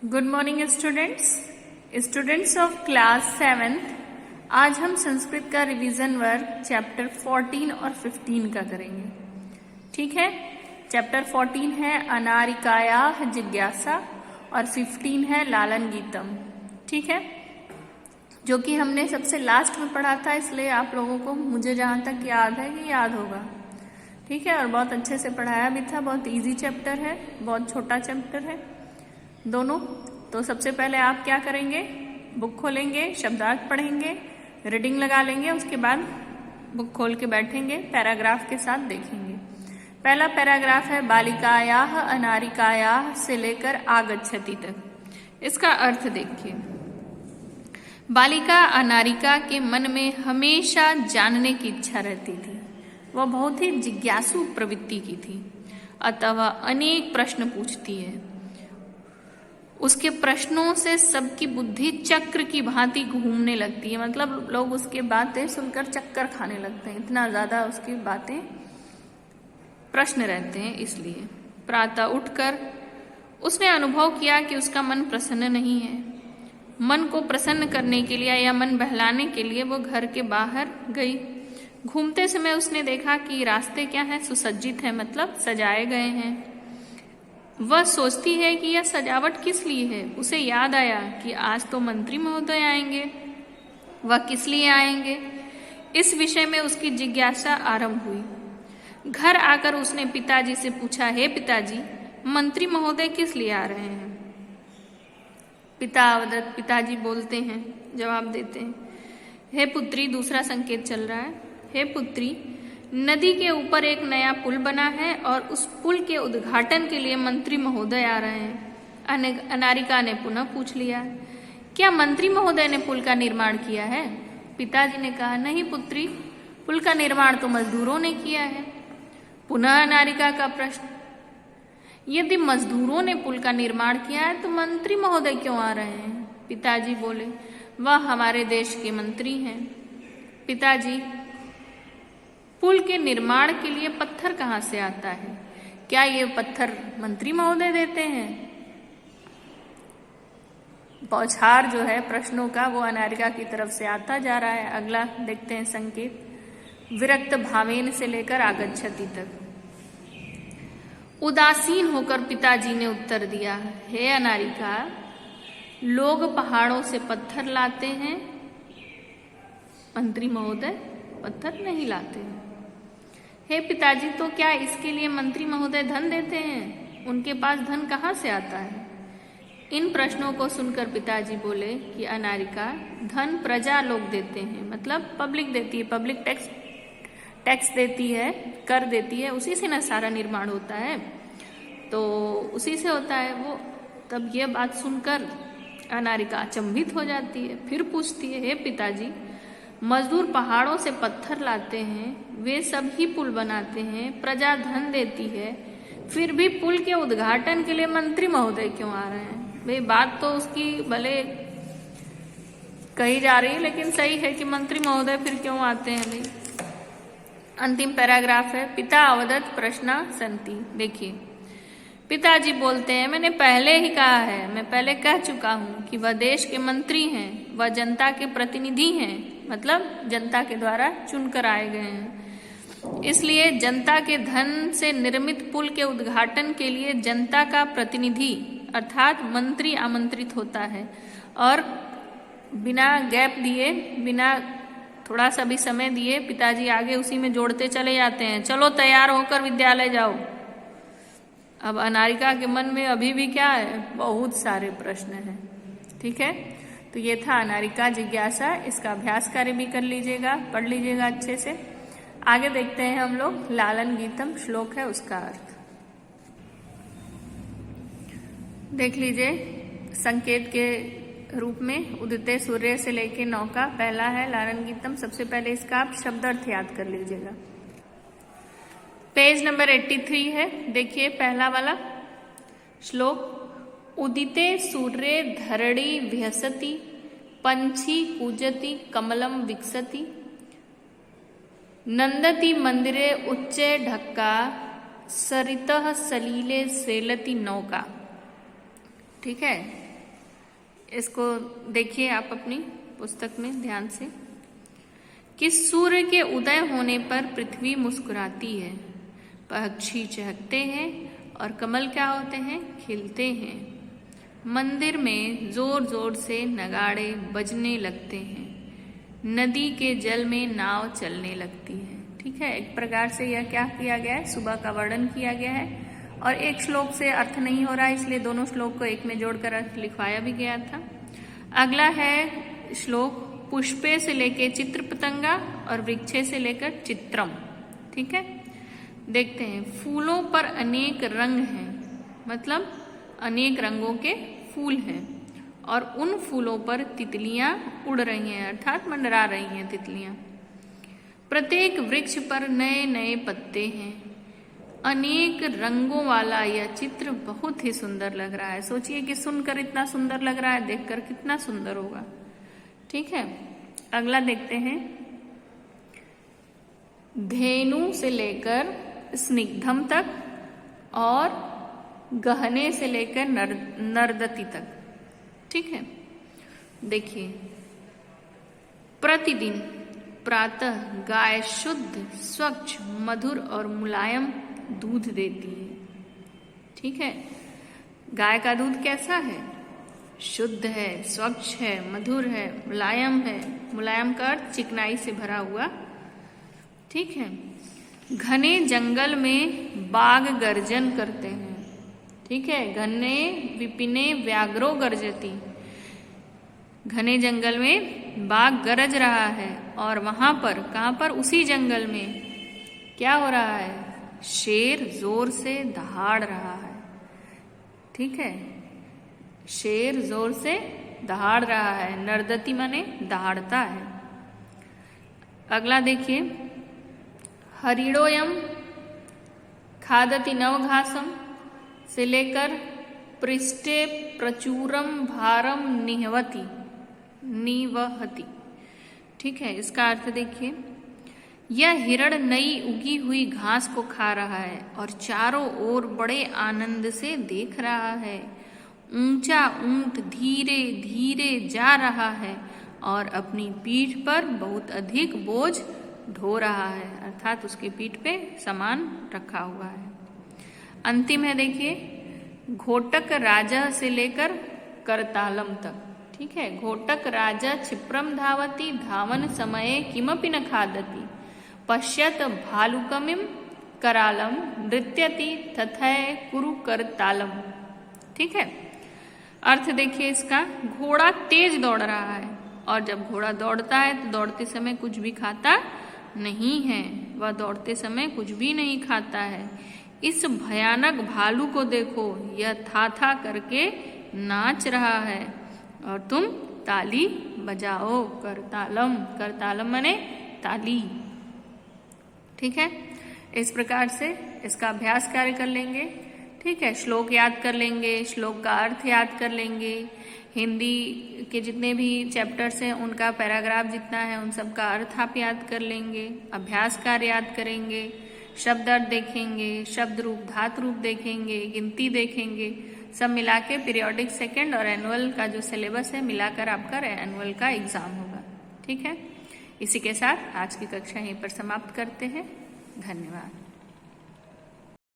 Good morning students of class 7th। आज हम संस्कृत का रिवीजन वर्क चैप्टर 14 और 15 का करेंगे। ठीक है, चैप्टर 14 है अनारिकायाः जिज्ञासा और 15 है लालन गीतम। ठीक है, जो कि हमने सबसे लास्ट में पढ़ा था, इसलिए आप लोगों को मुझे जहां तक याद है कि याद होगा। ठीक है, और बहुत अच्छे से पढ़ाया भी था। बहुत इजी चैप्टर है, बहुत छोटा चैप्टर है दोनों। तो सबसे पहले आप क्या करेंगे, बुक खोलेंगे, शब्दार्थ पढ़ेंगे, रीडिंग लगा लेंगे, उसके बाद बुक खोल के बैठेंगे, पैराग्राफ के साथ देखेंगे। पहला पैराग्राफ है बालिकायाः अनारिकायाः से लेकर आगच्छति तक। इसका अर्थ देखिए। बालिका अनारिका के मन में हमेशा जानने की इच्छा रहती थी। वह बहुत ही जिज्ञासु प्रवृत्ति की थी, अतः वह अनेक प्रश्न पूछती है। उसके प्रश्नों से सबकी बुद्धि चक्र की भांति घूमने लगती है, मतलब लोग उसके बातें सुनकर चक्कर खाने लगते हैं, इतना ज्यादा उसकी बातें प्रश्न रहते हैं। इसलिए प्रातः उठकर उसने अनुभव किया कि उसका मन प्रसन्न नहीं है। मन को प्रसन्न करने के लिए या मन बहलाने के लिए वो घर के बाहर गई। घूमते समय उसने देखा कि रास्ते क्या हैं, सुसज्जित है, मतलब सजाए गए हैं। वह सोचती है कि यह सजावट किस लिए है। उसे याद आया कि आज तो मंत्री महोदय आएंगे। वह किस लिए आएंगे, इस विषय में उसकी जिज्ञासा आरंभ हुई। घर आकर उसने पिताजी से पूछा, हे पिताजी, मंत्री महोदय किस लिए आ रहे हैं? पिताजी बोलते हैं, जवाब देते हैं, हे पुत्री, दूसरा संकेत चल रहा है, हे पुत्री, नदी के ऊपर एक नया पुल बना है और उस पुल के उद्घाटन के लिए मंत्री महोदय आ रहे हैं। अनारिका ने पुनः पूछ लिया, क्या मंत्री महोदय ने पुल का निर्माण किया है? पिताजी ने कहा, नहीं पुत्री, पुल का निर्माण तो मजदूरों ने किया है। पुनः अनारिका का प्रश्न, यदि मजदूरों ने पुल का निर्माण किया है तो मंत्री महोदय क्यों आ रहे हैं? पिताजी बोले, वह हमारे देश के मंत्री हैं। पिताजी, पुल के निर्माण के लिए पत्थर कहाँ से आता है? क्या ये पत्थर मंत्री महोदय देते हैं? बौछार जो है प्रश्नों का वो अनारिका की तरफ से आता जा रहा है। अगला देखते हैं संकेत, विरक्त भावेन से लेकर आगच्छति तक। उदासीन होकर पिताजी ने उत्तर दिया, हे अनारिका, लोग पहाड़ों से पत्थर लाते हैं, मंत्री महोदय पत्थर नहीं लाते हैं। हे पिताजी, तो क्या इसके लिए मंत्री महोदय धन देते हैं? उनके पास धन कहाँ से आता है? इन प्रश्नों को सुनकर पिताजी बोले कि अनारिका, धन प्रजा लोग देते हैं, मतलब पब्लिक देती है, पब्लिक टैक्स देती है, कर देती है, उसी से ना सारा निर्माण होता है, तो उसी से होता है वो। तब ये बात सुनकर अनारिका अचंभित हो जाती है, फिर पूछती है, हे पिताजी, मजदूर पहाड़ों से पत्थर लाते हैं, वे सब ही पुल बनाते हैं, प्रजा धन देती है, फिर भी पुल के उद्घाटन के लिए मंत्री महोदय क्यों आ रहे हैं? भाई बात तो उसकी भले कही जा रही है, लेकिन सही है कि मंत्री महोदय फिर क्यों आते हैं भाई। अंतिम पैराग्राफ है, पिता अवदत् प्रश्ना सन्ति। देखिए, पिताजी बोलते हैं, मैंने पहले ही कहा है, मैं पहले कह चुका हूं कि वह देश के मंत्री हैं, वह जनता के प्रतिनिधि हैं, मतलब जनता के द्वारा चुनकर आए गए हैं। इसलिए जनता के धन से निर्मित पुल के उद्घाटन के लिए जनता का प्रतिनिधि अर्थात मंत्री आमंत्रित होता है। और बिना गैप दिए, बिना थोड़ा सा भी समय दिए, पिताजी आगे उसी में जोड़ते चले जाते हैं, चलो तैयार होकर विद्यालय जाओ। अब अनारिका के मन में अभी भी क्या है, बहुत सारे प्रश्न हैं। ठीक है, तो ये था अनारिका जिज्ञासा। इसका अभ्यास कार्य भी कर लीजिएगा, पढ़ लीजिएगा अच्छे से। आगे देखते हैं हम लोग लालन गीतम श्लोक है, उसका अर्थ देख लीजिए। संकेत के रूप में उदिते सूर्य से लेके नौका, पहला है लालन गीतम। सबसे पहले इसका आप शब्दार्थ याद कर लीजिएगा। पेज नंबर 83 है, देखिए पहला वाला श्लोक, उदिते सूर्ये धरणी व्यसति, पंछी कूजति कमलम विकसति, नंदति मंदिरे उच्चे ढक्का, सरितः सलीले सेलति नौका। ठीक है, इसको देखिए आप अपनी पुस्तक में ध्यान से कि सूर्य के उदय होने पर पृथ्वी मुस्कुराती है, पक्षी चहकते हैं और कमल क्या होते हैं, खिलते हैं। मंदिर में जोर जोर से नगाड़े बजने लगते हैं, नदी के जल में नाव चलने लगती है। ठीक है, एक प्रकार से यह क्या किया गया है, सुबह का वर्णन किया गया है और एक श्लोक से अर्थ नहीं हो रहा है, इसलिए दोनों श्लोक को एक में जोड़कर अर्थ लिखवाया भी गया था। अगला है श्लोक पुष्पे से लेकर चित्र पतंगा और वृक्षे से लेकर चित्रम। ठीक है, देखते हैं। फूलों पर अनेक रंग हैं, मतलब अनेक रंगों के फूल हैं और उन फूलों पर तितलियां उड़ रही हैं, अर्थात मंडरा रही हैं तितलियां। प्रत्येक वृक्ष पर नए नए पत्ते हैं। अनेक रंगों वाला यह चित्र बहुत ही सुंदर लग रहा है। सोचिए कि सुनकर इतना सुंदर लग रहा है, देखकर कितना सुंदर होगा। ठीक है, अगला देखते हैं। धेनु से लेकर स्निग्धम तक और गहने से लेकर नर्दती तक। ठीक है, देखिए। प्रतिदिन प्रातः गाय शुद्ध, स्वच्छ, मधुर और मुलायम दूध देती है। ठीक है, गाय का दूध कैसा है, शुद्ध है, स्वच्छ है, मधुर है, मुलायम है। मुलायम का अर्थ चिकनाई से भरा हुआ। ठीक है, घने जंगल में बाघ गर्जन करते हैं। ठीक है, घने विपिने व्याघ्रो गर्जती। घने जंगल में बाघ गरज रहा है और वहां पर, कहां पर, उसी जंगल में क्या हो रहा है, शेर जोर से दहाड़ रहा है। ठीक है, शेर जोर से दहाड़ रहा है। नर्दती माने दहाड़ता है। अगला देखिए। हरिणोयम खादति नवघासम से लेकर पृष्ठे प्रचुरम भारम निवहति। ठीक है, इसका अर्थ देखिए। यह हिरण नई उगी हुई घास को खा रहा है और चारों ओर बड़े आनंद से देख रहा है। ऊंचा ऊंट धीरे धीरे जा रहा है और अपनी पीठ पर बहुत अधिक बोझ ढो रहा है, अर्थात उसकी पीठ पे सामान रखा हुआ है। अंतिम है देखिए। घोटक राजा से लेकर करतालम तक। ठीक है, घोटक राजा क्षिप्रम धावती धावन समये किमपि न खादति पश्यत भालुकमिम करालम नृत्यति तथय कुरु करतालम। ठीक है, अर्थ देखिए इसका। घोड़ा तेज दौड़ रहा है और जब घोड़ा दौड़ता है तो दौड़ते समय कुछ भी खाता नहीं है, वह दौड़ते समय कुछ भी नहीं खाता है। इस भयानक भालू को देखो, यह था करके नाच रहा है और तुम ताली बजाओ। करतालम, करतालम माने ताली। ठीक है, इस प्रकार से इसका अभ्यास कार्य कर लेंगे। ठीक है, श्लोक याद कर लेंगे, श्लोक का अर्थ याद कर लेंगे। हिंदी के जितने भी चैप्टर्स हैं उनका पैराग्राफ जितना है उन सब का अर्थ आप याद कर लेंगे। अभ्यास कार्य याद करेंगे, शब्द अर्थ देखेंगे, शब्द रूप धातु रूप देखेंगे, गिनती देखेंगे। सब मिला के पीरियोडिक सेकेंड और एनुअल का जो सिलेबस है मिलाकर आपका एनुअल का एग्जाम होगा। ठीक है, इसी के साथ आज की कक्षा यहीं पर समाप्त करते हैं। धन्यवाद।